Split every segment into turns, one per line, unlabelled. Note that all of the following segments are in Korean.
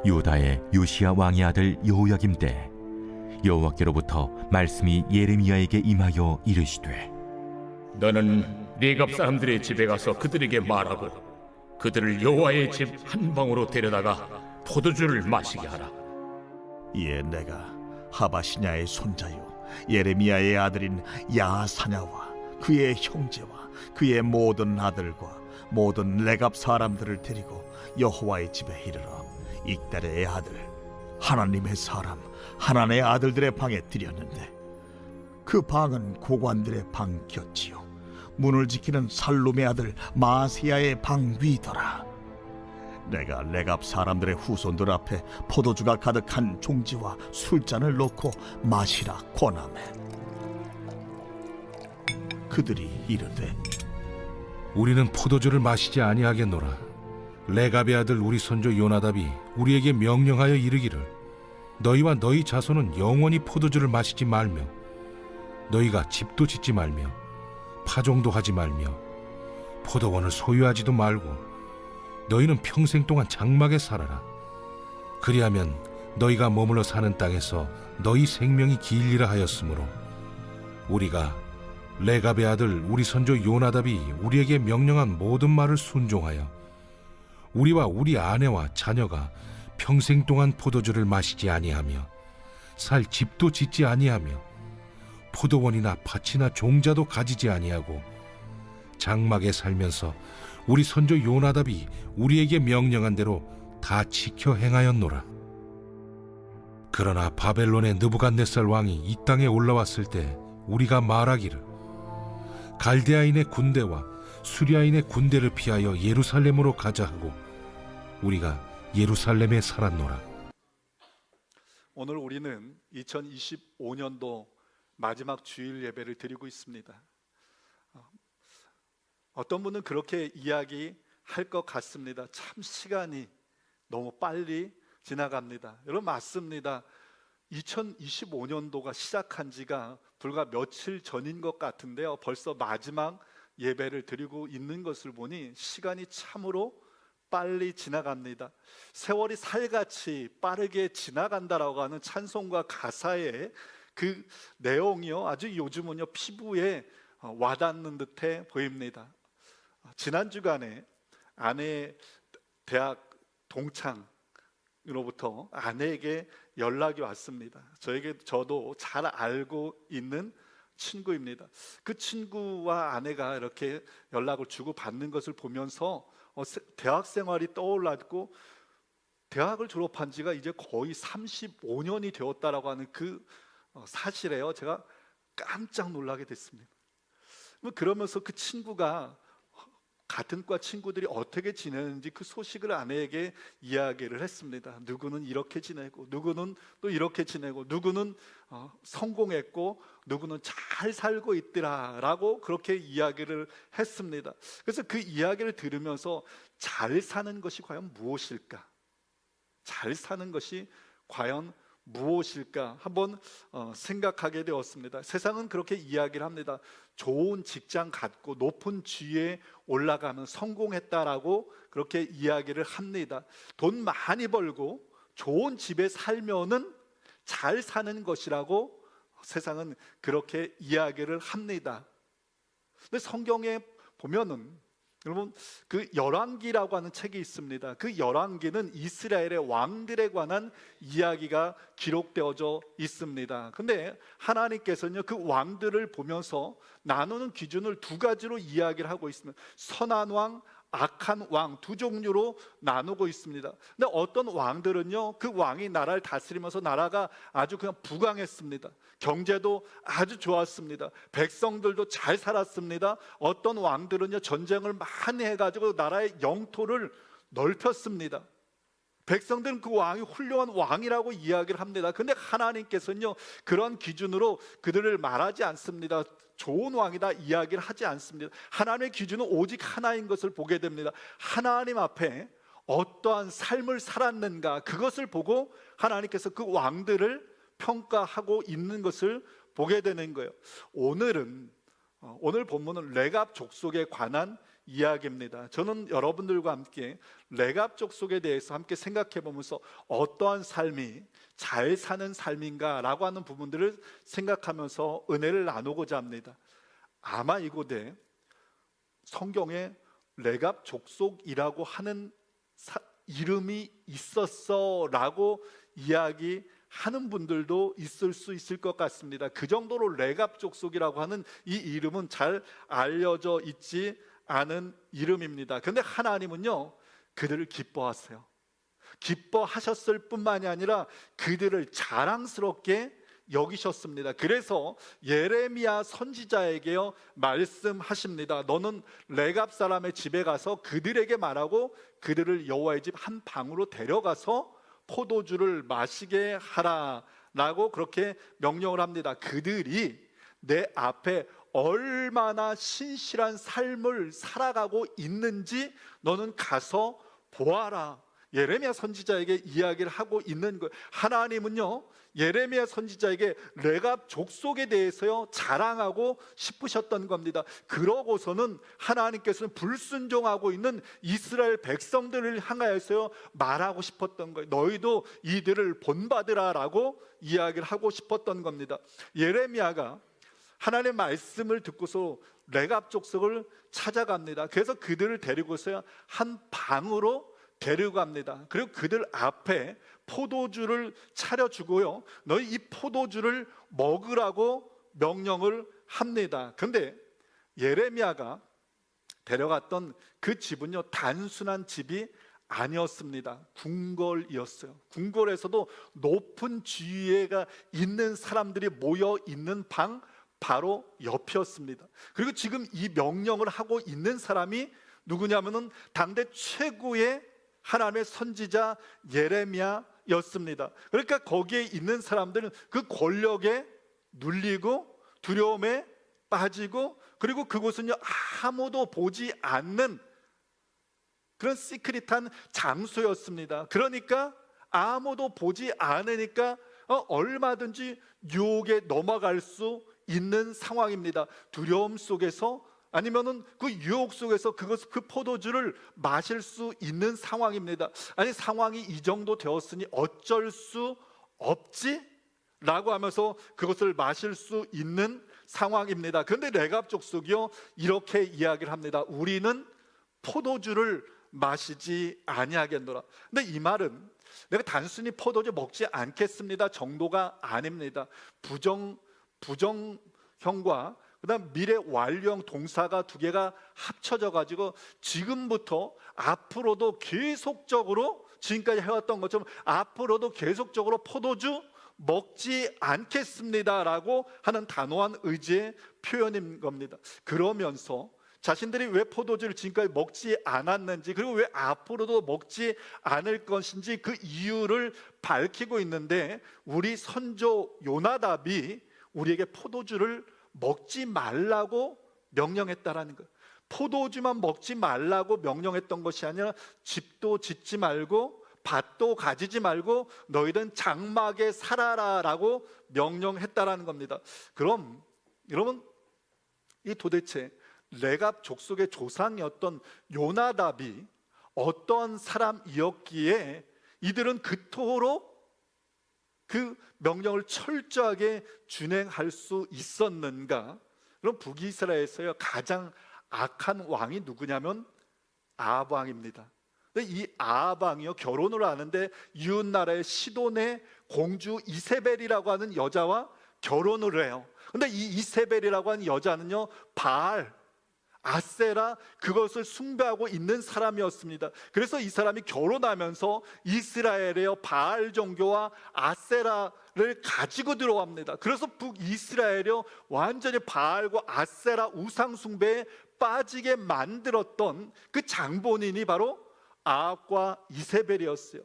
유다의 요시야 왕의 아들 여호야김 때 여호와께로부터 말씀이 예레미야에게 임하여 이르시되,
너는 네갑 사람들의 집에 가서 그들에게 말하고 그들을 여호와의 집 한 방으로 데려다가 포도주를 마시게 하라.
이에 내가 하바시냐의 손자요 예레미야의 아들인 야사냐와 그의 형제와 그의 모든 아들과 모든 레갑 사람들을 데리고 여호와의 집에 이르러 익달의 아들 하나님의 사람 하나님의 아들들의 방에 들였는데, 그 방은 고관들의 방 곁이요 문을 지키는 살룸의 아들 마세야의 방 위더라. 내가 레갑 사람들의 후손들 앞에 포도주가 가득한 종지와 술잔을 놓고 마시라 권하매, 그들이 이르되,
우리는 포도주를 마시지 아니하겠노라. 레갑의 아들 우리 손주 요나답이 우리에게 명령하여 이르기를, 너희와 너희 자손은 영원히 포도주를 마시지 말며 너희가 집도 짓지 말며 파종도 하지 말며 포도원을 소유하지도 말고 너희는 평생 동안 장막에 살아라. 그리하면 너희가 머물러 사는 땅에서 너희 생명이 길리라 하였으므로 우리가 레갑의 아들 우리 손주 요나답이 우리에게 명령한 모든 말을 순종하여 우리와 우리 아내와 자녀가 평생 동안 포도주를 마시지 아니하며 살 집도 짓지 아니하며 포도원이나 밭이나 종자도 가지지 아니하고 장막에 살면서 우리 손주 요나답이 우리에게 명령한 대로 다 지켜 행하였노라. 그러나 바벨론의 느부갓네살 왕이 이 땅에 올라왔을 때 우리가 말하기를, 갈대아인의 군대와 수리아인의 군대를 피하여 예루살렘으로 가자 하고 우리가 예루살렘에 살았노라.
오늘 우리는 2025년도 마지막 주일 예배를 드리고 있습니다. 어떤 분은 그렇게 이야기할 것 같습니다. 참 시간이 너무 빨리 지나갑니다. 여러분, 맞습니다. 2025년도가 시작한 지가 불과 며칠 전인 것 같은데요, 벌써 마지막 예배를 드리고 있는 것을 보니 시간이 참으로 빨리 지나갑니다. 세월이 살같이 빠르게 지나간다라고 하는 찬송가 가사의 그 내용이요, 아주 요즘은요 피부에 와닿는 듯해 보입니다. 지난 주간에 아내의 대학 동창으로부터 아내에게 연락이 왔습니다. 저도 잘 알고 있는 친구입니다. 그 친구와 아내가 이렇게 연락을 주고 받는 것을 보면서 대학 생활이 떠올랐고, 대학을 졸업한 지가 이제 거의 35년이 되었다라고 하는 그 사실에요, 제가 깜짝 놀라게 됐습니다. 그러면서 그 친구가 같은 과 친구들이 어떻게 지내는지 그 소식을 아내에게 이야기를 했습니다. 누구는 이렇게 지내고, 누구는 또 이렇게 지내고, 누구는 성공했고, 누구는 잘 살고 있더라라고 그렇게 이야기를 했습니다. 그래서 그 이야기를 들으면서 잘 사는 것이 과연 무엇일까? 잘 사는 것이 과연 무엇일까? 한번 생각하게 되었습니다. 세상은 그렇게 이야기를 합니다. 좋은 직장 갖고 높은 지위에 올라가면 성공했다라고 그렇게 이야기를 합니다. 돈 많이 벌고 좋은 집에 살면은 잘 사는 것이라고 세상은 그렇게 이야기를 합니다. 근데 성경에 보면은 여러분, 그 열왕기라고 하는 책이 있습니다. 그 열왕기는 이스라엘의 왕들에 관한 이야기가 기록되어져 있습니다. 근데 하나님께서는요, 그 왕들을 보면서 나누는 기준을 두 가지로 이야기를 하고 있습니다. 선한 왕, 악한 왕, 두 종류로 나누고 있습니다. 근데 어떤 왕들은요, 그 왕이 나라를 다스리면서 나라가 아주 그냥 부강했습니다. 경제도 아주 좋았습니다. 백성들도 잘 살았습니다. 어떤 왕들은요, 전쟁을 많이 해가지고 나라의 영토를 넓혔습니다. 백성들은 그 왕이 훌륭한 왕이라고 이야기를 합니다. 근데 하나님께서는요, 그런 기준으로 그들을 말하지 않습니다. 좋은 왕이다 이야기를 하지 않습니다. 하나님의 기준은 오직 하나인 것을 보게 됩니다. 하나님 앞에 어떠한 삶을 살았는가, 그것을 보고 하나님께서 그 왕들을 평가하고 있는 것을 보게 되는 거예요. 오늘 본문은 레갑 족속에 관한 이야기입니다. 저는 여러분들과 함께 레갑 족속에 대해서 함께 생각해 보면서 어떠한 삶이 잘 사는 삶인가라고 하는 부분들을 생각하면서 은혜를 나누고자 합니다. 아마 이곳에 성경에 레갑 족속이라고 하는 이름이 있었어라고 이야기하는 분들도 있을 수 있을 것 같습니다. 그 정도로 레갑 족속이라고 하는 이 이름은 잘 알려져 있지 않은 이름입니다. 그런데 하나님은요, 그들을 기뻐하세요. 기뻐하셨을 뿐만이 아니라 그들을 자랑스럽게 여기셨습니다. 그래서 예레미야 선지자에게요 말씀하십니다. 너는 레갑 사람의 집에 가서 그들에게 말하고 그들을 여호와의 집 한 방으로 데려가서 포도주를 마시게 하라 라고 그렇게 명령을 합니다. 그들이 내 앞에 얼마나 신실한 삶을 살아가고 있는지 너는 가서 보아라. 예레미야 선지자에게 이야기를 하고 있는 거예요. 하나님은요, 예레미야 선지자에게 레갑 족속에 대해서요 자랑하고 싶으셨던 겁니다. 그러고서는 하나님께서는 불순종하고 있는 이스라엘 백성들을 향하여서요 말하고 싶었던 거예요. 너희도 이들을 본받으라라고 이야기를 하고 싶었던 겁니다. 예레미야가 하나님의 말씀을 듣고서 레갑 족속을 찾아갑니다. 그래서 그들을 데리고서 한 방으로 데려갑니다. 그리고 그들 앞에 포도주를 차려주고요, 너희 이 포도주를 먹으라고 명령을 합니다. 그런데 예레미야가 데려갔던 그 집은요 단순한 집이 아니었습니다. 궁궐이었어요. 궁궐에서도 높은 지위가 있는 사람들이 모여 있는 방 바로 옆이었습니다. 그리고 지금 이 명령을 하고 있는 사람이 누구냐면은 당대 최고의 하나님의 선지자 예레미야였습니다. 그러니까 거기에 있는 사람들은 그 권력에 눌리고 두려움에 빠지고, 그리고 그곳은요 아무도 보지 않는 그런 시크릿한 장소였습니다. 그러니까 아무도 보지 않으니까 얼마든지 유혹에 넘어갈 수 있는 상황입니다. 두려움 속에서 아니면은 그 유혹 속에서 그 포도주를 마실 수 있는 상황입니다. 아니, 상황이 이 정도 되었으니 어쩔 수 없지? 라고 하면서 그것을 마실 수 있는 상황입니다. 그런데 레갑 족속이요 이렇게 이야기를 합니다. 우리는 포도주를 마시지 아니하겠노라. 근데 이 말은 내가 단순히 포도주 먹지 않겠습니다 정도가 아닙니다. 부정형과 그다음 미래 완료형 동사가 두 개가 합쳐져 가지고 지금부터 앞으로도 계속적으로 지금까지 해왔던 것처럼 앞으로도 계속적으로 포도주 먹지 않겠습니다라고 하는 단호한 의지의 표현인 겁니다. 그러면서 자신들이 왜 포도주를 지금까지 먹지 않았는지, 그리고 왜 앞으로도 먹지 않을 것인지 그 이유를 밝히고 있는데, 우리 선조 요나답이 우리에게 포도주를 먹지 말라고 명령했다라는 거예요. 포도주만 먹지 말라고 명령했던 것이 아니라 집도 짓지 말고 밭도 가지지 말고 너희들은 장막에 살아라라고 명령했다라는 겁니다. 그럼 여러분, 이 도대체 레갑 족속의 조상이었던 요나답이 어떤 사람이었기에 이들은 그토록 그 명령을 철저하게 준행할 수 있었는가? 그럼 북이스라엘에서요 가장 악한 왕이 누구냐면 아합 왕입니다. 이 아합 왕이요 결혼을 하는데 이웃 나라의 시돈의 공주 이세벨이라고 하는 여자와 결혼을 해요. 근데 이 이세벨이라고 하는 여자는요 바알, 아세라, 그것을 숭배하고 있는 사람이었습니다. 그래서 이 사람이 결혼하면서 이스라엘의 바알 종교와 아세라를 가지고 들어옵니다. 그래서 북이스라엘이 완전히 바알과 아세라 우상 숭배에 빠지게 만들었던 그 장본인이 바로 아합과 이세벨이었어요.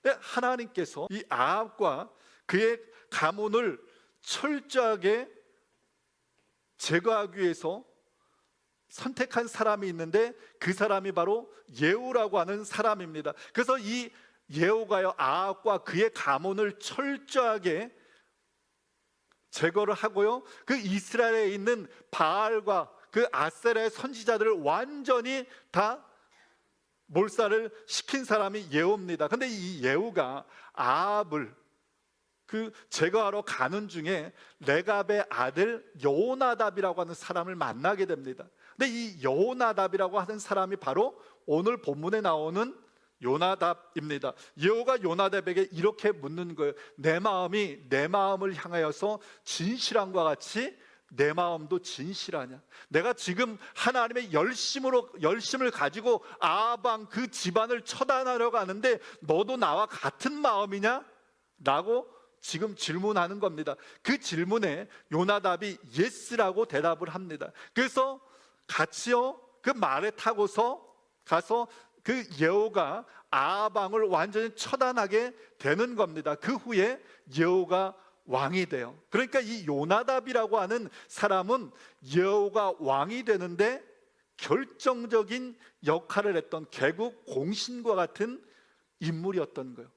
근데 하나님께서 이 아합과 그의 가문을 철저하게 제거하기 위해서 선택한 사람이 있는데 그 사람이 바로 예후라고 하는 사람입니다. 그래서 이 예후가요 아합과 그의 가문을 철저하게 제거를 하고요 그 이스라엘에 있는 바알과 그 아세라의 선지자들을 완전히 다 몰살을 시킨 사람이 예후입니다. 근데 이 예후가 아합을 제거하러 가는 중에 레갑의 아들 여호나답이라고 하는 사람을 만나게 됩니다. 근데 이 여호나답이라고 하는 사람이 바로 오늘 본문에 나오는 요나답입니다. 예후가 요나답에게 이렇게 묻는 거예요. 내 마음이 내 마음을 향하여서 진실함과 같이 내 마음도 진실하냐? 내가 지금 하나님의 열심을 가지고 아방 그 집안을 처단하려고 하는데 너도 나와 같은 마음이냐? 라고 지금 질문하는 겁니다. 그 질문에 요나답이 예스라고 대답을 합니다. 그래서 같이요 그 말에 타고서 가서 그 예후가 아방을 완전히 처단하게 되는 겁니다. 그 후에 예후가 왕이 돼요. 그러니까 이 요나답이라고 하는 사람은 예후가 왕이 되는데 결정적인 역할을 했던 개국 공신과 같은 인물이었던 거예요.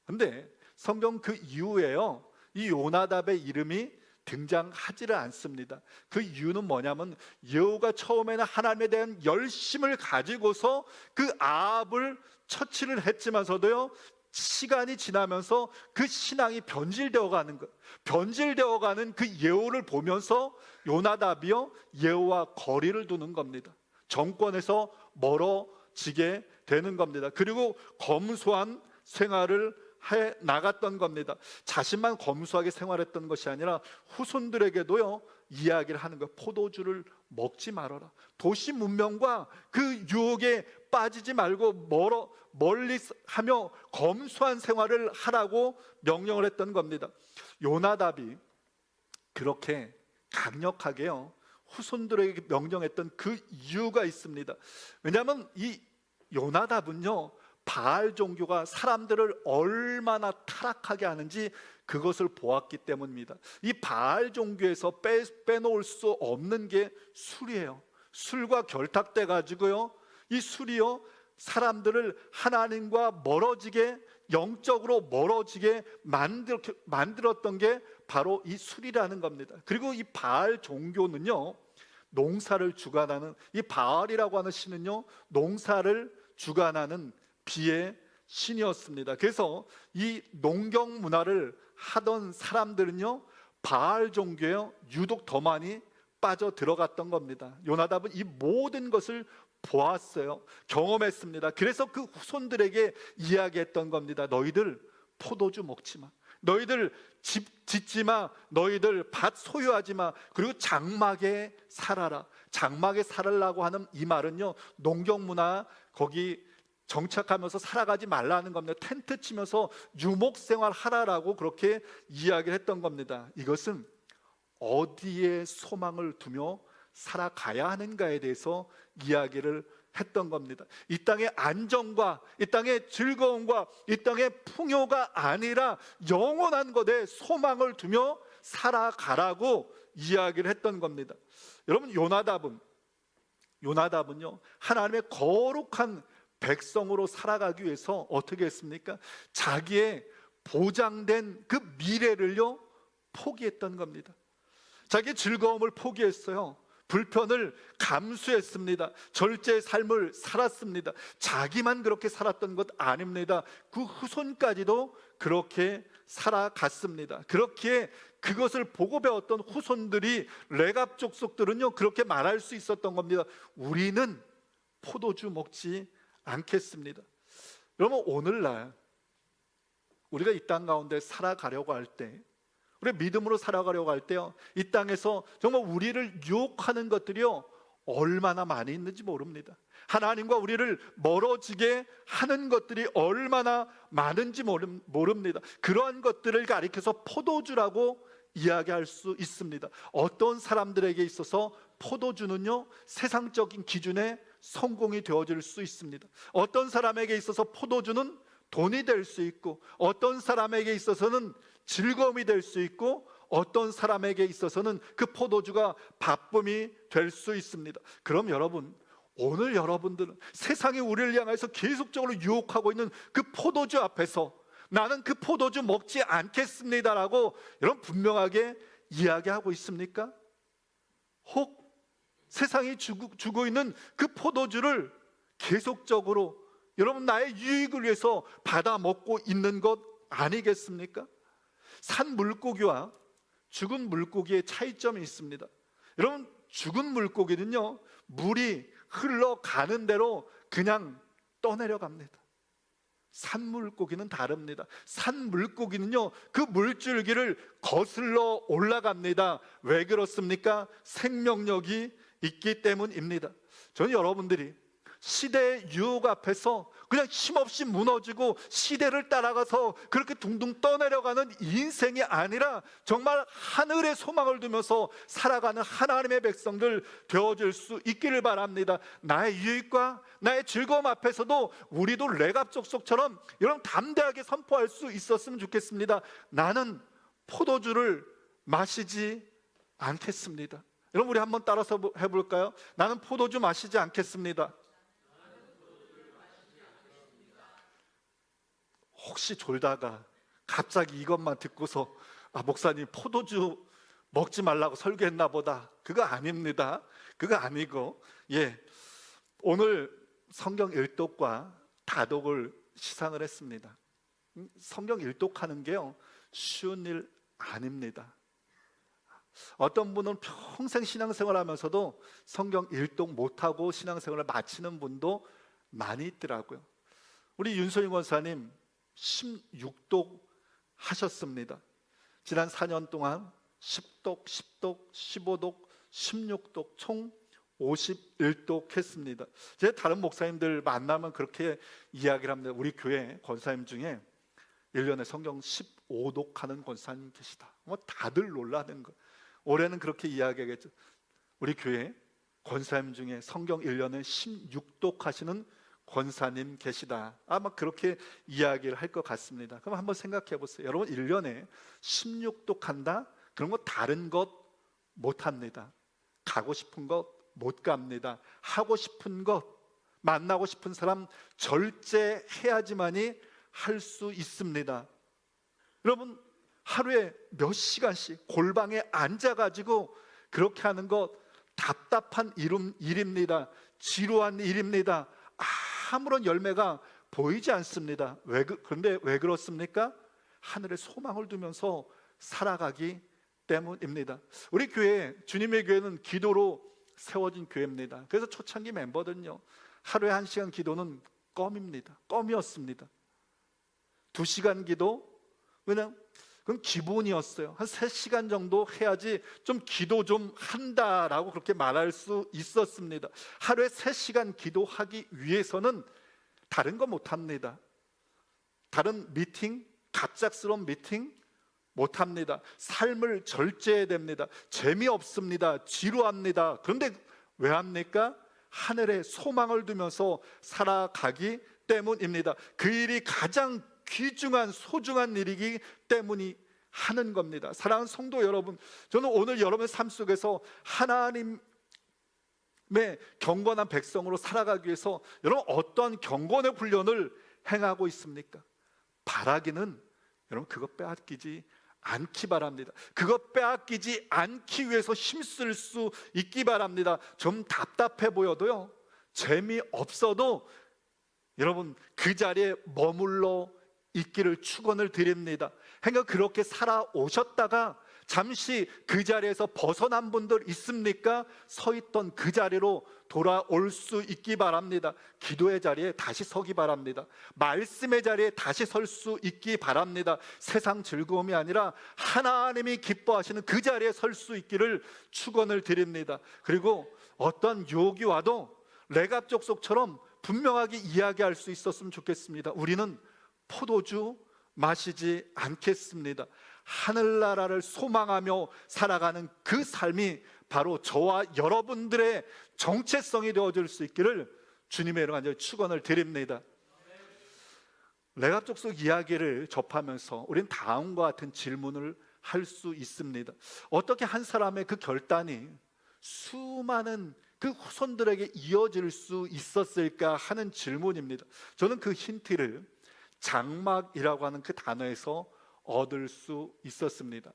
근데 성경 그 이후에요 이 요나답의 이름이 등장하지를 않습니다. 그 이유는 뭐냐면 예후가 처음에는 하나님에 대한 열심을 가지고서 그 아합을 처치를 했지만서도요 시간이 지나면서 그 신앙이 변질되어 가는 것, 변질되어 가는 그 예후를 보면서 요나답이요 예후와 거리를 두는 겁니다. 정권에서 멀어지게 되는 겁니다. 그리고 검소한 생활을 해 나갔던 겁니다. 자신만 검소하게 생활했던 것이 아니라 후손들에게도요 이야기를 하는 거예요. 포도주를 먹지 말아라. 도시 문명과 그 유혹에 빠지지 말고 멀리 하며 검소한 생활을 하라고 명령을 했던 겁니다. 요나답이 그렇게 강력하게요 후손들에게 명령했던 그 이유가 있습니다. 왜냐하면 이 요나답은요 바알 종교가 사람들을 얼마나 타락하게 하는지 그것을 보았기 때문입니다. 이 바알 종교에서 빼놓을 수 없는 게 술이에요. 술과 결탁돼 가지고요 이 술이요 사람들을 하나님과 멀어지게, 영적으로 멀어지게 만들었던 게 바로 이 술이라는 겁니다. 그리고 이 바알 종교는요 농사를 주관하는, 이 바알이라고 하는 신은요 농사를 주관하는 비의 신이었습니다. 그래서 이 농경 문화를 하던 사람들은요 바알 종교에 유독 더 많이 빠져 들어갔던 겁니다. 요나답은 이 모든 것을 보았어요. 경험했습니다. 그래서 그 후손들에게 이야기했던 겁니다. 너희들 포도주 먹지 마. 너희들 집 짓지 마. 너희들 밭 소유하지 마. 그리고 장막에 살아라. 장막에 살으라고 하는 이 말은요 농경 문화 거기 정착하면서 살아가지 말라는 겁니다. 텐트 치면서 유목생활 하라라고 그렇게 이야기를 했던 겁니다. 이것은 어디에 소망을 두며 살아가야 하는가에 대해서 이야기를 했던 겁니다. 이 땅의 안정과 이 땅의 즐거움과 이 땅의 풍요가 아니라 영원한 것에 소망을 두며 살아가라고 이야기를 했던 겁니다. 여러분 요나답은요 하나님의 거룩한 백성으로 살아가기 위해서 어떻게 했습니까? 자기의 보장된 그 미래를요 포기했던 겁니다. 자기의 즐거움을 포기했어요. 불편을 감수했습니다. 절제의 삶을 살았습니다. 자기만 그렇게 살았던 것 아닙니다. 그 후손까지도 그렇게 살아갔습니다. 그렇기에 그것을 보고 배웠던 후손들이 레갑 족속들은요 그렇게 말할 수 있었던 겁니다. 우리는 포도주 먹지 않겠습니다. 여러분 오늘날 우리가 이 땅 가운데 살아가려고 할 때, 우리 믿음으로 살아가려고 할 때요 이 땅에서 정말 우리를 유혹하는 것들이요 얼마나 많이 있는지 모릅니다. 하나님과 우리를 멀어지게 하는 것들이 얼마나 많은지 모릅니다. 그러한 것들을 가리켜서 포도주라고 이야기할 수 있습니다. 어떤 사람들에게 있어서 포도주는요 세상적인 기준에 성공이 되어질 수 있습니다. 어떤 사람에게 있어서 포도주는 돈이 될 수 있고, 어떤 사람에게 있어서는 즐거움이 될 수 있고, 어떤 사람에게 있어서는 그 포도주가 바쁨이 될 수 있습니다. 그럼 여러분, 오늘 여러분들은 세상이 우리를 향해서 계속적으로 유혹하고 있는 그 포도주 앞에서 나는 그 포도주 먹지 않겠습니다라고 여러분 분명하게 이야기하고 있습니까? 혹 세상이 주고 있는 그 포도주를 계속적으로 여러분 나의 유익을 위해서 받아 먹고 있는 것 아니겠습니까? 산 물고기와 죽은 물고기의 차이점이 있습니다. 여러분, 죽은 물고기는요, 물이 흘러가는 대로 그냥 떠내려갑니다. 산 물고기는 다릅니다. 산 물고기는요, 그 물줄기를 거슬러 올라갑니다. 왜 그렇습니까? 생명력이 있기 때문입니다. 저는 여러분들이 시대의 유혹 앞에서 그냥 힘없이 무너지고 시대를 따라가서 그렇게 둥둥 떠내려가는 인생이 아니라 정말 하늘의 소망을 두면서 살아가는 하나님의 백성들 되어줄 수 있기를 바랍니다. 나의 유익과 나의 즐거움 앞에서도 우리도 레갑 족속처럼 여러분 담대하게 선포할 수 있었으면 좋겠습니다. 나는 포도주를 마시지 않겠습니다. 여러분, 우리 한번 따라서 해볼까요? 나는 포도주 마시지 않겠습니다. 혹시 졸다가 갑자기 이것만 듣고서 목사님 포도주 먹지 말라고 설교했나 보다. 그거 아닙니다. 그거 아니고, 오늘 성경 일독과 다독을 시상을 했습니다. 성경 일독하는 게요, 쉬운 일 아닙니다. 어떤 분은 평생 신앙생활 하면서도 성경 일독 못하고 신앙생활을 마치는 분도 많이 있더라고요. 우리 윤소희 권사님 16독 하셨습니다. 지난 4년 동안 10독, 10독, 15독, 16독 총 51독 했습니다. 제가 다른 목사님들 만나면 그렇게 이야기를 합니다. 우리 교회 권사님 중에 1년에 성경 15독 하는 권사님 계시다. 다들 놀라는 거. 올해는 그렇게 이야기하겠죠. 우리 교회 권사님 중에 성경 1년에 16독 하시는 권사님 계시다. 아마 그렇게 이야기를 할 것 같습니다. 그럼 한번 생각해 보세요. 여러분, 1년에 16독 한다? 그런 거 다른 것 못 합니다. 가고 싶은 것 못 갑니다. 하고 싶은 것, 만나고 싶은 사람 절제해야지만이 할 수 있습니다. 여러분, 하루에 몇 시간씩 골방에 앉아가지고 그렇게 하는 것 답답한 일입니다. 지루한 일입니다. 아무런 열매가 보이지 않습니다. 그런데 왜 그렇습니까? 하늘에 소망을 두면서 살아가기 때문입니다. 우리 교회, 주님의 교회는 기도로 세워진 교회입니다. 그래서 초창기 멤버들은요, 하루에 1시간 기도는 껌입니다. 껌이었습니다. 2시간 기도, 왜냐면 그건 기본이었어요. 한 3시간 정도 해야지 좀 기도 좀 한다라고 그렇게 말할 수 있었습니다. 하루에 3시간 기도하기 위해서는 다른 거 못합니다. 다른 미팅, 갑작스러운 미팅 못합니다. 삶을 절제해야 됩니다. 재미없습니다. 지루합니다. 그런데 왜 합니까? 하늘에 소망을 두면서 살아가기 때문입니다. 그 일이 가장 귀중한 소중한 일이기 때문이 하는 겁니다. 사랑하는 성도 여러분, 저는 오늘 여러분의 삶 속에서 하나님의 경건한 백성으로 살아가기 위해서 여러분 어떤 경건의 훈련을 행하고 있습니까? 바라기는 여러분 그거 빼앗기지 않기 바랍니다. 그거 빼앗기지 않기 위해서 힘쓸 수 있기 바랍니다. 좀 답답해 보여도요, 재미없어도 여러분 그 자리에 머물러 있기를 축원을 드립니다. 그러니까 그렇게 살아오셨다가 잠시 그 자리에서 벗어난 분들 있습니까? 서 있던 그 자리로 돌아올 수 있기 바랍니다. 기도의 자리에 다시 서기 바랍니다. 말씀의 자리에 다시 설 수 있기 바랍니다. 세상 즐거움이 아니라 하나님이 기뻐하시는 그 자리에 설 수 있기를 축원을 드립니다. 그리고 어떤 유혹이 와도 레갑 족속처럼 분명하게 이야기할 수 있었으면 좋겠습니다. 우리는 포도주 마시지 않겠습니다. 하늘나라를 소망하며 살아가는 그 삶이 바로 저와 여러분들의 정체성이 되어줄 수 있기를 주님의 이름 간절히 축원을 드립니다. 레갑 족속 이야기를 접하면서 우리는 다음과 같은 질문을 할 수 있습니다. 어떻게 한 사람의 그 결단이 수많은 그 후손들에게 이어질 수 있었을까 하는 질문입니다. 저는 그 힌트를 장막이라고 하는 그 단어에서 얻을 수 있었습니다.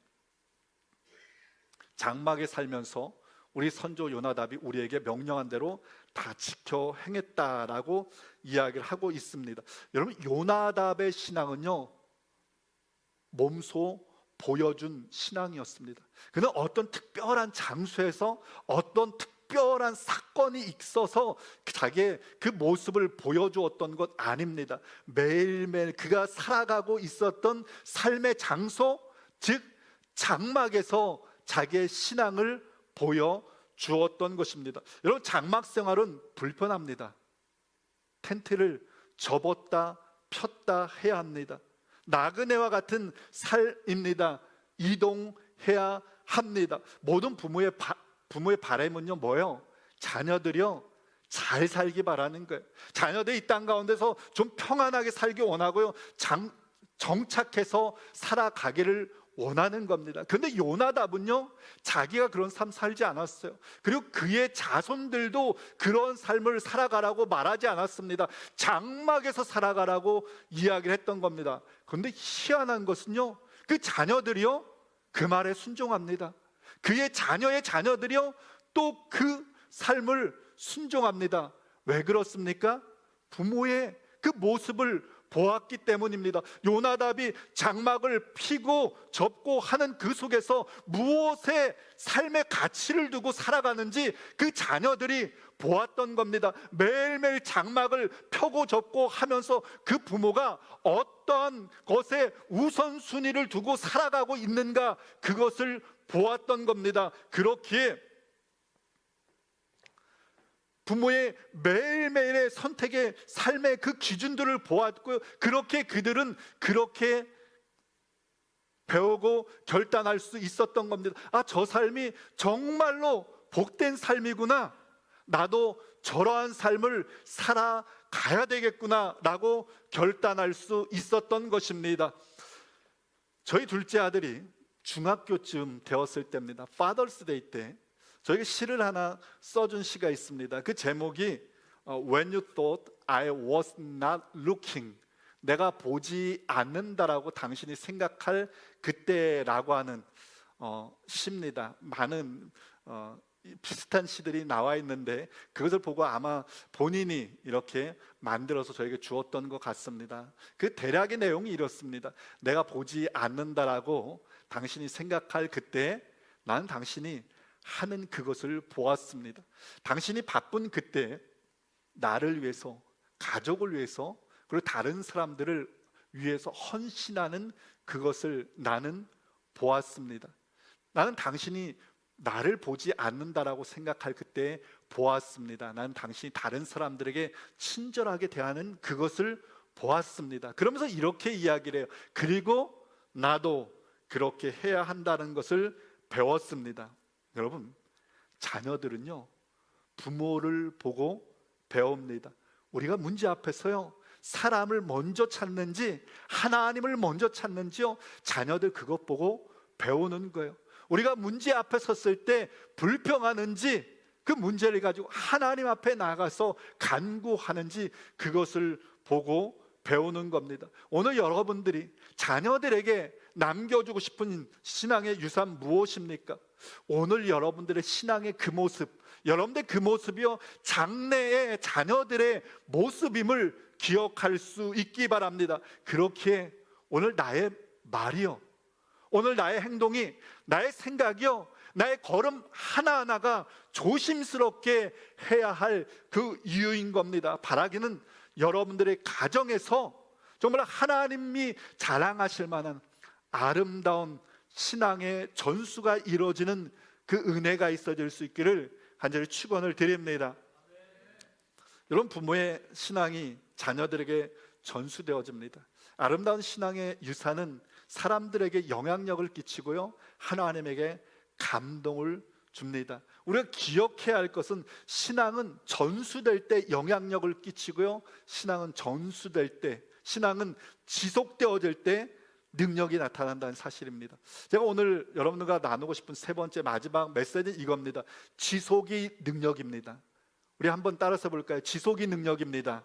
장막에 살면서 우리 선조 요나답이 우리에게 명령한 대로 다 지켜 행했다라고 이야기를 하고 있습니다. 여러분, 요나답의 신앙은요, 몸소 보여준 신앙이었습니다. 그는 어떤 특별한 장소에서 어떤 특별한 사건이 있어서 자기의 그 모습을 보여주었던 것 아닙니다. 매일매일 그가 살아가고 있었던 삶의 장소, 즉 장막에서 자기의 신앙을 보여주었던 것입니다. 여러분, 장막 생활은 불편합니다. 텐트를 접었다 폈다 해야 합니다. 나그네와 같은 삶입니다. 이동해야 합니다. 모든 부모의 바람은요 뭐예요? 자녀들이요 잘 살기 바라는 거예요. 자녀들이 이 땅 가운데서 좀 평안하게 살기 원하고요, 정착해서 살아가기를 원하는 겁니다. 그런데 요나답은요 자기가 그런 삶 살지 않았어요. 그리고 그의 자손들도 그런 삶을 살아가라고 말하지 않았습니다. 장막에서 살아가라고 이야기를 했던 겁니다. 그런데 희한한 것은요, 그 자녀들이요 그 말에 순종합니다. 그의 자녀의 자녀들이요 또 그 삶을 순종합니다. 왜 그렇습니까? 부모의 그 모습을 보았기 때문입니다. 요나답이 장막을 피고 접고 하는 그 속에서 무엇에 삶의 가치를 두고 살아가는지 그 자녀들이 보았던 겁니다. 매일매일 장막을 펴고 접고 하면서 그 부모가 어떠한 것에 우선순위를 두고 살아가고 있는가, 그것을 보았던 겁니다. 그렇기에 부모의 매일매일의 선택의 삶의 그 기준들을 보았고요, 그렇게 그들은 그렇게 배우고 결단할 수 있었던 겁니다. 아, 저 삶이 정말로 복된 삶이구나, 나도 저러한 삶을 살아가야 되겠구나 라고 결단할 수 있었던 것입니다. 저희 둘째 아들이 중학교쯤 되었을 때입니다. 파더스 데이 때 저에게 시를 하나 써준 시가 있습니다. 그 제목이 When you thought I was not looking, 내가 보지 않는다라고 당신이 생각할 그때라고 하는 시입니다. 많은 비슷한 시들이 나와 있는데 그것을 보고 아마 본인이 이렇게 만들어서 저에게 주었던 것 같습니다. 그 대략의 내용이 이렇습니다. 내가 보지 않는다라고 당신이 생각할 그때 나는 당신이 하는 그것을 보았습니다. 당신이 바쁜 그때 나를 위해서, 가족을 위해서, 그리고 다른 사람들을 위해서 헌신하는 그것을 나는 보았습니다. 나는 당신이 나를 보지 않는다라고 생각할 그때 보았습니다. 나는 당신이 다른 사람들에게 친절하게 대하는 그것을 보았습니다. 그러면서 이렇게 이야기를 해요. 그리고 나도 그렇게 해야 한다는 것을 배웠습니다. 여러분, 자녀들은요 부모를 보고 배웁니다. 우리가 문제 앞에서요 사람을 먼저 찾는지 하나님을 먼저 찾는지요, 자녀들 그것 보고 배우는 거예요. 우리가 문제 앞에 섰을 때 불평하는지 그 문제를 가지고 하나님 앞에 나가서 간구하는지 그것을 보고 배우는 겁니다. 오늘 여러분들이 자녀들에게 남겨주고 싶은 신앙의 유산 무엇입니까? 오늘 여러분들의 신앙의 그 모습, 여러분들 그 모습이요 장래의 자녀들의 모습임을 기억할 수 있기 바랍니다. 그렇기에 오늘 나의 말이요, 오늘 나의 행동이, 나의 생각이요, 나의 걸음 하나하나가 조심스럽게 해야 할 그 이유인 겁니다. 바라기는 여러분들의 가정에서 정말 하나님이 자랑하실 만한 아름다운 신앙의 전수가 이루어지는 그 은혜가 있어질 수 있기를 간절히 축원을 드립니다. 여러분, 부모의 신앙이 자녀들에게 전수되어집니다. 아름다운 신앙의 유산은 사람들에게 영향력을 끼치고요, 하나님에게 감동을 줍니다. 우리가 기억해야 할 것은 신앙은 전수될 때 영향력을 끼치고요, 신앙은 전수될 때, 신앙은 지속되어질 때 능력이 나타난다는 사실입니다. 제가 오늘 여러분들과 나누고 싶은 세 번째 마지막 메시지는 이겁니다. 지속이 능력입니다. 우리 한번 따라서 볼까요? 지속이 능력입니다.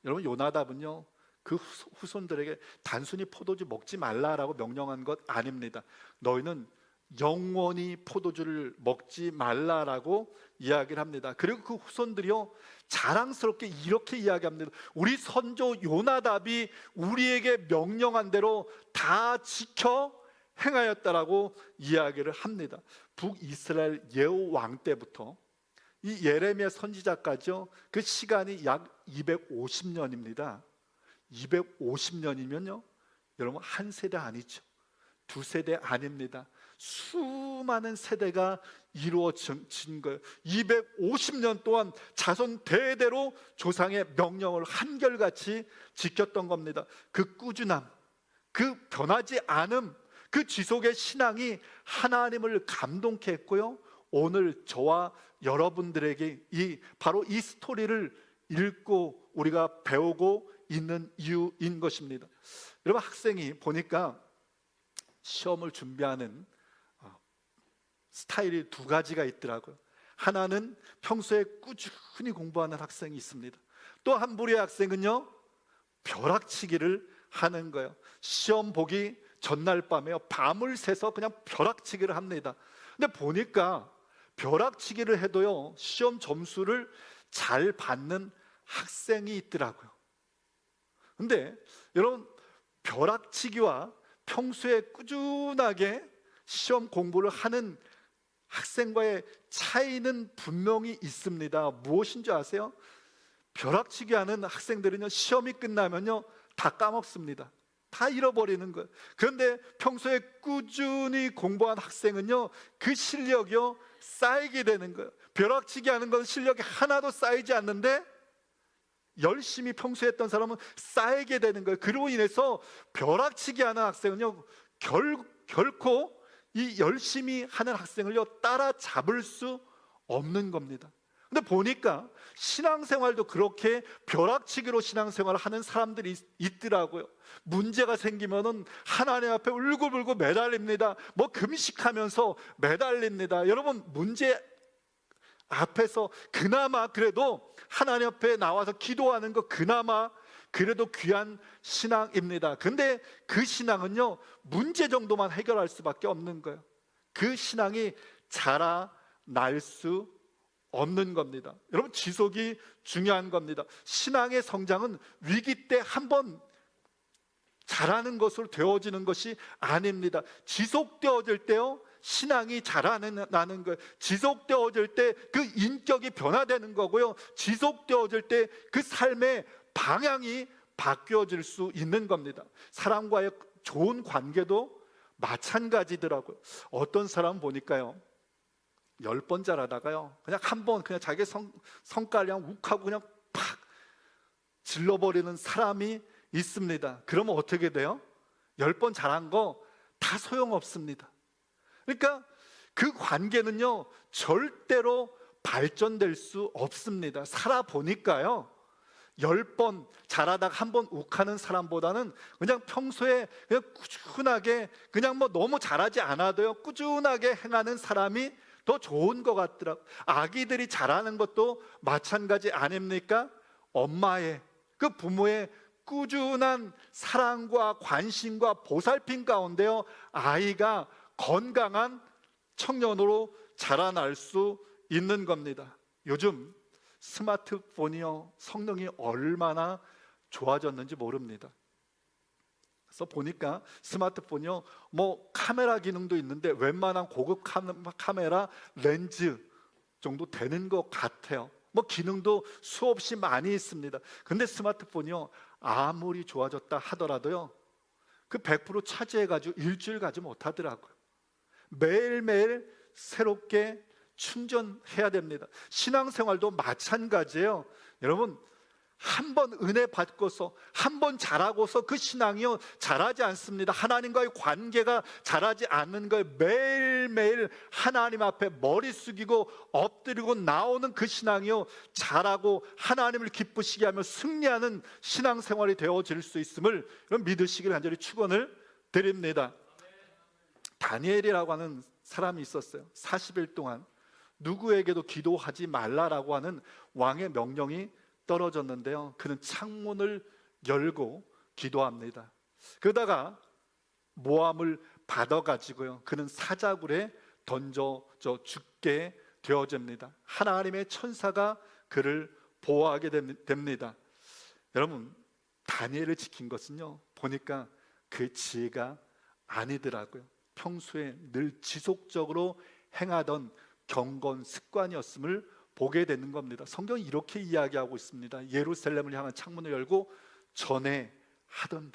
여러분, 요나답은요 그 후손들에게 단순히 포도주 먹지 말라라고 명령한 것 아닙니다. 너희는 영원히 포도주를 먹지 말라라고 이야기를 합니다. 그리고 그 후손들이요 자랑스럽게 이렇게 이야기합니다. 우리 선조 요나답이 우리에게 명령한 대로 다 지켜 행하였다라고 이야기를 합니다. 북이스라엘 예후 왕 때부터 이 예레미야 선지자까지요, 그 시간이 약 250년입니다. 250년이면요 여러분 한 세대 아니죠, 두 세대 아닙니다. 수많은 세대가 이루어진 거예요. 250년 동안 자손 대대로 조상의 명령을 한결같이 지켰던 겁니다. 그 꾸준함, 그 변하지 않음, 그 지속의 신앙이 하나님을 감동케 했고요, 오늘 저와 여러분들에게 바로 이 스토리를 읽고 우리가 배우고 있는 이유인 것입니다. 여러분, 학생이 보니까 시험을 준비하는 스타일이 두 가지가 있더라고요. 하나는 평소에 꾸준히 공부하는 학생이 있습니다. 또 한 부류의 학생은요 벼락치기를 하는 거예요. 시험 보기 전날 밤에요 밤을 새서 그냥 벼락치기를 합니다. 근데 보니까 벼락치기를 해도요 시험 점수를 잘 받는 학생이 있더라고요. 근데 여러분, 벼락치기와 평소에 꾸준하게 시험 공부를 하는 학생과의 차이는 분명히 있습니다. 무엇인지 아세요? 벼락치기 하는 학생들은요 시험이 끝나면요 다 까먹습니다. 다 잃어버리는 거예요. 그런데 평소에 꾸준히 공부한 학생은요 그 실력이요 쌓이게 되는 거예요. 벼락치기 하는 건 실력이 하나도 쌓이지 않는데 열심히 평소에 했던 사람은 쌓이게 되는 거예요. 그로 인해서 벼락치기 하는 학생은요 결코 이 열심히 하는 학생을요 따라잡을 수 없는 겁니다. 근데 보니까 신앙생활도 그렇게 벼락치기로 신앙생활을 하는 사람들이 있더라고요. 문제가 생기면은 하나님 앞에 울고불고 매달립니다. 뭐 금식하면서 매달립니다. 여러분, 문제 앞에서 그나마 그래도 하나님 앞에 나와서 기도하는 거 그나마 그래도 귀한 신앙입니다. 근데 그 신앙은요 문제 정도만 해결할 수밖에 없는 거예요. 그 신앙이 자라날 수 없는 겁니다. 여러분, 지속이 중요한 겁니다. 신앙의 성장은 위기 때 한번 자라는 것으로 되어지는 것이 아닙니다. 지속되어질 때요 신앙이 자라나는 거예요. 지속되어질 때 그 인격이 변화되는 거고요, 지속되어질 때 그 삶의 방향이 바뀌어질 수 있는 겁니다. 사람과의 좋은 관계도 마찬가지더라고요. 어떤 사람 보니까요 10번 잘하다가요 그냥 한 번 그냥 자기 성깔 그냥 욱하고 그냥 팍 질러버리는 사람이 있습니다. 그러면 어떻게 돼요? 10번 잘한 거 다 소용없습니다. 그러니까 그 관계는요 절대로 발전될 수 없습니다. 살아보니까요 10번 잘하다가 한 번 욱하는 사람보다는 그냥 평소에 그냥 꾸준하게 그냥 뭐 너무 잘하지 않아도요 꾸준하게 행하는 사람이 더 좋은 것 같더라고요. 아기들이 잘하는 것도 마찬가지 아닙니까? 엄마의, 그 부모의 꾸준한 사랑과 관심과 보살핌 가운데요 아이가 건강한 청년으로 자라날 수 있는 겁니다. 요즘 스마트폰이요 성능이 얼마나 좋아졌는지 모릅니다. 그래서 보니까 스마트폰이요 뭐 카메라 기능도 있는데 웬만한 고급 카메라 렌즈 정도 되는 것 같아요. 뭐 기능도 수없이 많이 있습니다. 근데 스마트폰이요 아무리 좋아졌다 하더라도요 그 100% 차지해가지고 일주일 가지 못하더라고요. 매일매일 새롭게 충전해야 됩니다. 신앙생활도 마찬가지예요. 여러분, 한 번 은혜 받고서 한 번 잘하고서 그 신앙이요 자라지 않습니다. 하나님과의 관계가 자라지 않는 거예요. 매일매일 하나님 앞에 머리 숙이고 엎드리고 나오는 그 신앙이요 자라고 하나님을 기쁘시게 하며 승리하는 신앙생활이 되어질 수 있음을 믿으시길 간절히 축원을 드립니다. 다니엘이라고 하는 사람이 있었어요. 40일 동안 누구에게도 기도하지 말라라고 하는 왕의 명령이 떨어졌는데요 그는 창문을 열고 기도합니다. 그러다가 모함을 받아가지고요, 그는 사자굴에 던져져 죽게 되어집니다. 하나님의 천사가 그를 보호하게 됩니다. 여러분, 다니엘을 지킨 것은요, 보니까 그 지혜가 아니더라고요. 평소에 늘 지속적으로 행하던 경건 습관이었음을 보게 되는 겁니다. 성경이 이렇게 이야기하고 있습니다. 예루살렘을 향한 창문을 열고 전에 하던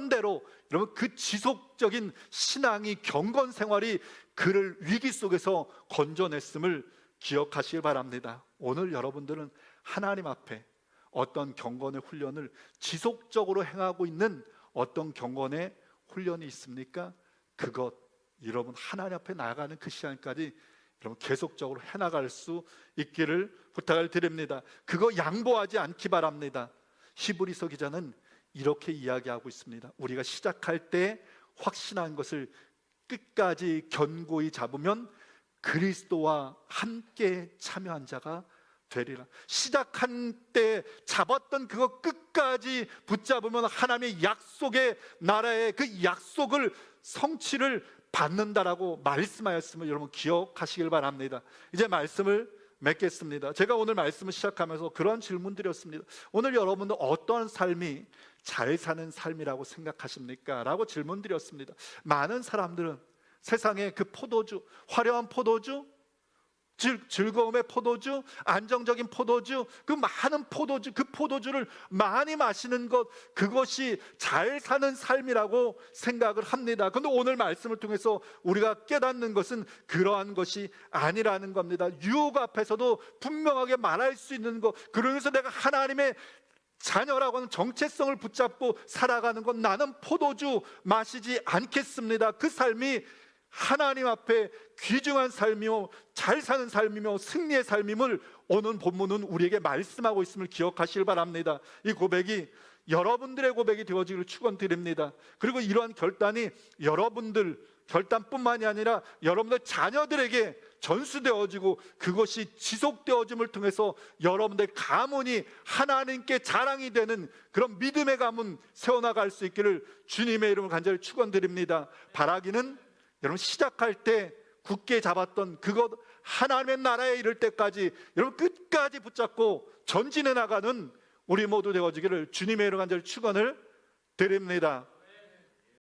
대로 여러분, 그 지속적인 신앙이, 경건 생활이 그를 위기 속에서 건져냈음을 기억하시길 바랍니다. 오늘 여러분들은 하나님 앞에 어떤 경건의 훈련을 지속적으로 행하고 있는 어떤 경건의 훈련이 있습니까? 그것 여러분 하나님 앞에 나아가는 그 시간까지 여러분 계속적으로 해나갈 수 있기를 부탁을 드립니다. 그거 양보하지 않기 바랍니다. 히브리서 기자는 이렇게 이야기하고 있습니다. 우리가 시작할 때 확신한 것을 끝까지 견고히 잡으면 그리스도와 함께 참여한 자가 되리라. 시작한 때 잡았던 그거 끝까지 붙잡으면 하나님의 약속의 나라의 그 약속을, 성취를 받는다라고 말씀하였음을 여러분 기억하시길 바랍니다. 이제 말씀을 맺겠습니다. 제가 오늘 말씀을 시작하면서 그런 질문 드렸습니다. 오늘 여러분은 어떠한 삶이 잘 사는 삶이라고 생각하십니까? 라고 질문 드렸습니다. 많은 사람들은 세상의 그 포도주, 화려한 포도주, 즐거움의 포도주, 안정적인 포도주, 그 많은 포도주, 그 포도주를 많이 마시는 것, 그것이 잘 사는 삶이라고 생각을 합니다. 그런데 오늘 말씀을 통해서 우리가 깨닫는 것은 그러한 것이 아니라는 겁니다. 유혹 앞에서도 분명하게 말할 수 있는 것, 그러면서 내가 하나님의 자녀라고 하는 정체성을 붙잡고 살아가는 것, 나는 포도주 마시지 않겠습니다. 그 삶이 하나님 앞에 귀중한 삶이요, 잘 사는 삶이며 승리의 삶임을 오늘 본문은 우리에게 말씀하고 있음을 기억하시길 바랍니다. 이 고백이 여러분들의 고백이 되어지기를 축원드립니다. 그리고 이러한 결단이 여러분들 결단뿐만이 아니라 여러분들 자녀들에게 전수되어지고 그것이 지속되어짐을 통해서 여러분들 가문이 하나님께 자랑이 되는 그런 믿음의 가문 세워나갈 수 있기를 주님의 이름으로 간절히 축원드립니다. 바라기는 여러분 시작할 때 굳게 잡았던 그것, 하나님의 나라에 이를 때까지 여러분 끝까지 붙잡고 전진해 나가는 우리 모두 되어지기를 주님의 이름으로 간절히 축원을 드립니다.